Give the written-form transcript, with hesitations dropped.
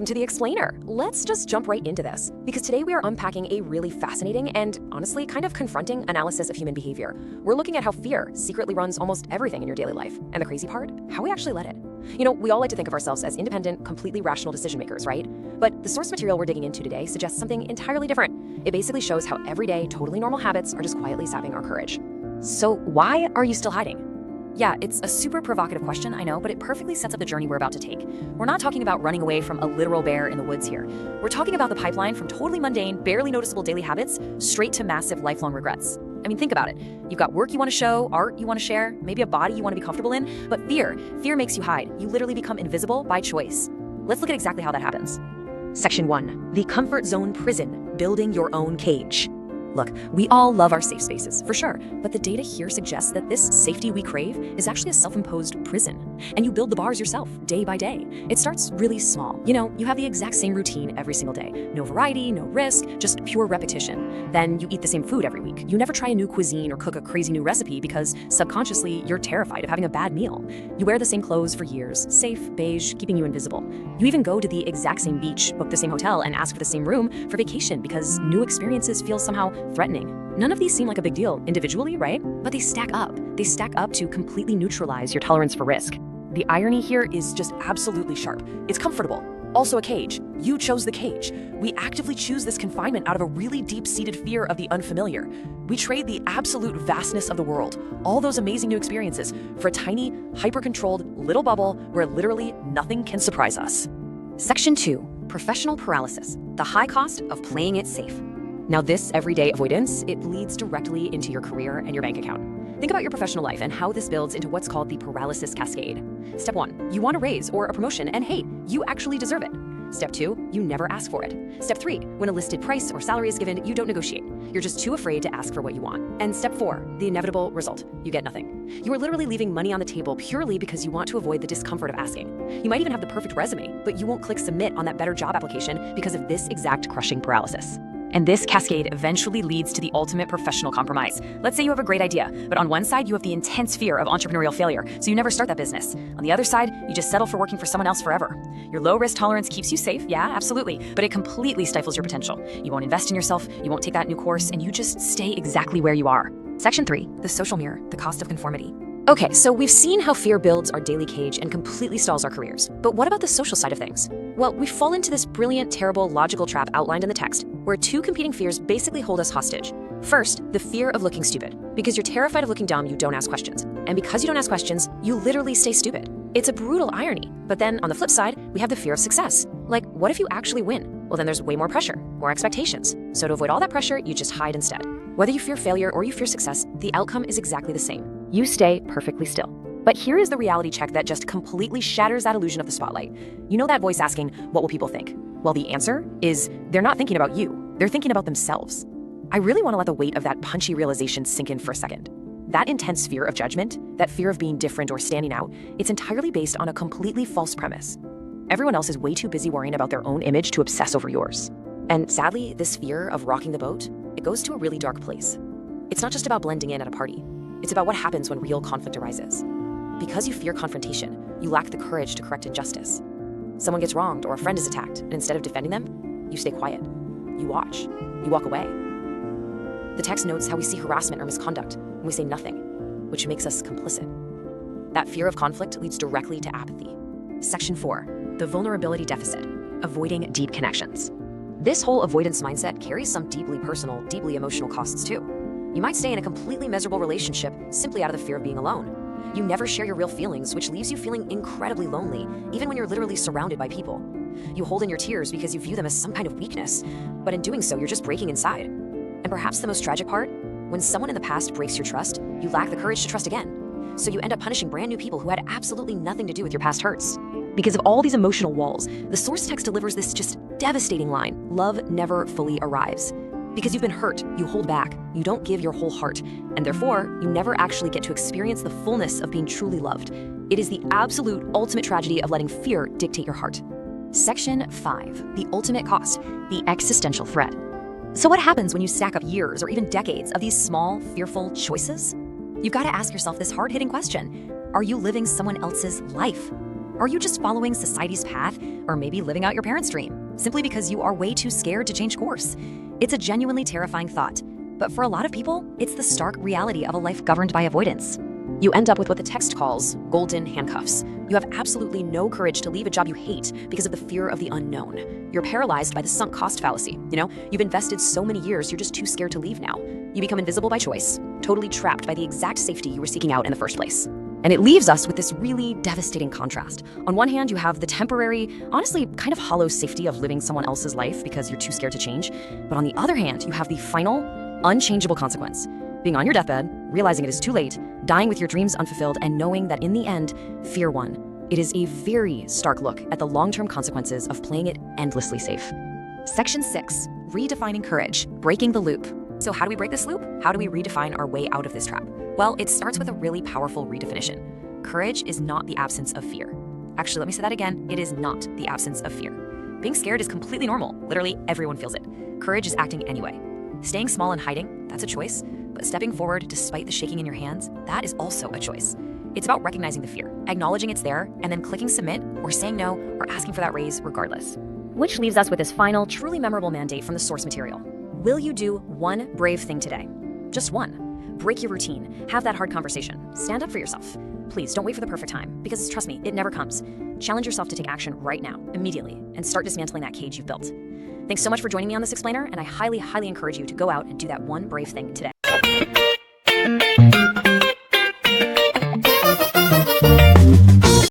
to the explainer. Let's just jump right into this, because today we are unpacking a really fascinating and honestly kind of confronting analysis of human behavior. We're looking at how fear secretly runs almost everything in your daily life, and the crazy part, how we actually let it. We all like to think of ourselves as independent, completely rational decision makers, right? But the source material we're digging into today suggests something entirely different. It basically shows how everyday, totally normal habits are just quietly sapping our courage. So why are you still hiding? Yeah, it's a super provocative question, I know, but it perfectly sets up the journey we're about to take. We're not talking about running away from a literal bear in the woods here. We're talking about the pipeline from totally mundane, barely noticeable daily habits straight to massive lifelong regrets. I mean, think about it. You've got work you want to show, art you want to share, maybe a body you want to be comfortable in, but fear makes you hide. You literally become invisible by choice. Let's look at exactly how that happens. Section 1. The comfort zone prison, building your own cage. Look, we all love our safe spaces, for sure, but the data here suggests that this safety we crave is actually a self-imposed prison. And you build the bars yourself, day by day. It starts really small. You have the exact same routine every single day. No variety, no risk, just pure repetition. Then you eat the same food every week. You never try a new cuisine or cook a crazy new recipe because subconsciously you're terrified of having a bad meal. You wear the same clothes for years, safe, beige, keeping you invisible. You even go to the exact same beach, book the same hotel, and ask for the same room for vacation because new experiences feel somehow threatening. None of these seem like a big deal individually, right? But they stack up. They stack up to completely neutralize your tolerance for risk. The irony here is just absolutely sharp. It's comfortable. Also a cage. You chose the cage. We actively choose this confinement out of a really deep-seated fear of the unfamiliar. We trade the absolute vastness of the world, all those amazing new experiences, for a tiny, hyper-controlled little bubble where literally nothing can surprise us. Section 2. Professional paralysis, the high cost of playing it safe. Now this everyday avoidance, it leads directly into your career and your bank account. Think about your professional life and how this builds into what's called the paralysis cascade. Step 1, you want a raise or a promotion, and hey, you actually deserve it. Step 2, you never ask for it. Step 3, when a listed price or salary is given, you don't negotiate. You're just too afraid to ask for what you want. And step 4, the inevitable result, you get nothing. You are literally leaving money on the table purely because you want to avoid the discomfort of asking. You might even have the perfect resume, but you won't click submit on that better job application because of this exact crushing paralysis. And this cascade eventually leads to the ultimate professional compromise. Let's say you have a great idea, but on one side you have the intense fear of entrepreneurial failure, so you never start that business. On the other side, you just settle for working for someone else forever. Your low risk tolerance keeps you safe, yeah, absolutely, but it completely stifles your potential. You won't invest in yourself, you won't take that new course, and you just stay exactly where you are. Section 3, the social mirror, the cost of conformity. Okay, so we've seen how fear builds our daily cage and completely stalls our careers. But what about the social side of things? Well, we fall into this brilliant, terrible, logical trap outlined in the text, where two competing fears basically hold us hostage. First, the fear of looking stupid. Because you're terrified of looking dumb, you don't ask questions. And because you don't ask questions, you literally stay stupid. It's a brutal irony. But then, on the flip side, we have the fear of success. Like, what if you actually win? Well, then there's way more pressure, more expectations. So to avoid all that pressure, you just hide instead. Whether you fear failure or you fear success, the outcome is exactly the same. You stay perfectly still. But here is the reality check that just completely shatters that illusion of the spotlight. You know that voice asking, what will people think? Well, the answer is they're not thinking about you. They're thinking about themselves. I really want to let the weight of that punchy realization sink in for a second. That intense fear of judgment, that fear of being different or standing out, it's entirely based on a completely false premise. Everyone else is way too busy worrying about their own image to obsess over yours. And sadly, this fear of rocking the boat, it goes to a really dark place. It's not just about blending in at a party. It's about what happens when real conflict arises. Because you fear confrontation, you lack the courage to correct injustice. Someone gets wronged or a friend is attacked, and instead of defending them, you stay quiet. You watch. You walk away. The text notes how we see harassment or misconduct, and we say nothing, which makes us complicit. That fear of conflict leads directly to apathy. Section 4, the vulnerability deficit, avoiding deep connections. This whole avoidance mindset carries some deeply personal, deeply emotional costs too. You might stay in a completely miserable relationship simply out of the fear of being alone. You never share your real feelings, which leaves you feeling incredibly lonely, even when you're literally surrounded by people. You hold in your tears because you view them as some kind of weakness, but in doing so, you're just breaking inside. And perhaps the most tragic part, when someone in the past breaks your trust, you lack the courage to trust again. So you end up punishing brand new people who had absolutely nothing to do with your past hurts. Because of all these emotional walls, the source text delivers this just devastating line: love never fully arrives. Because you've been hurt, you hold back, you don't give your whole heart, and therefore, you never actually get to experience the fullness of being truly loved. It is the absolute ultimate tragedy of letting fear dictate your heart. Section 5, the ultimate cost, the existential threat. So what happens when you stack up years or even decades of these small, fearful choices? You've got to ask yourself this hard-hitting question: are you living someone else's life? Are you just following society's path, or maybe living out your parents' dream, simply because you are way too scared to change course? It's a genuinely terrifying thought, but for a lot of people, it's the stark reality of a life governed by avoidance. You end up with what the text calls golden handcuffs. You have absolutely no courage to leave a job you hate because of the fear of the unknown. You're paralyzed by the sunk cost fallacy. You've invested so many years, you're just too scared to leave now. You become invisible by choice, totally trapped by the exact safety you were seeking out in the first place. And it leaves us with this really devastating contrast. On one hand, you have the temporary, honestly kind of hollow safety of living someone else's life because you're too scared to change. But on the other hand, you have the final, unchangeable consequence. Being on your deathbed, realizing it is too late, dying with your dreams unfulfilled, and knowing that in the end, fear won. It is a very stark look at the long-term consequences of playing it endlessly safe. Section 6, redefining courage, breaking the loop. So how do we break this loop? How do we redefine our way out of this trap? Well, it starts with a really powerful redefinition. Courage is not the absence of fear. Actually, let me say that again. It is not the absence of fear. Being scared is completely normal. Literally, everyone feels it. Courage is acting anyway. Staying small and hiding, that's a choice. But stepping forward despite the shaking in your hands, that is also a choice. It's about recognizing the fear, acknowledging it's there, and then clicking submit or saying no or asking for that raise regardless. Which leaves us with this final, truly memorable mandate from the source material. Will you do one brave thing today? Just one. Break your routine. Have that hard conversation. Stand up for yourself. Please don't wait for the perfect time, because trust me, it never comes. Challenge yourself to take action right now, immediately, and start dismantling that cage you've built. Thanks so much for joining me on this explainer, and I highly, highly encourage you to go out and do that one brave thing today.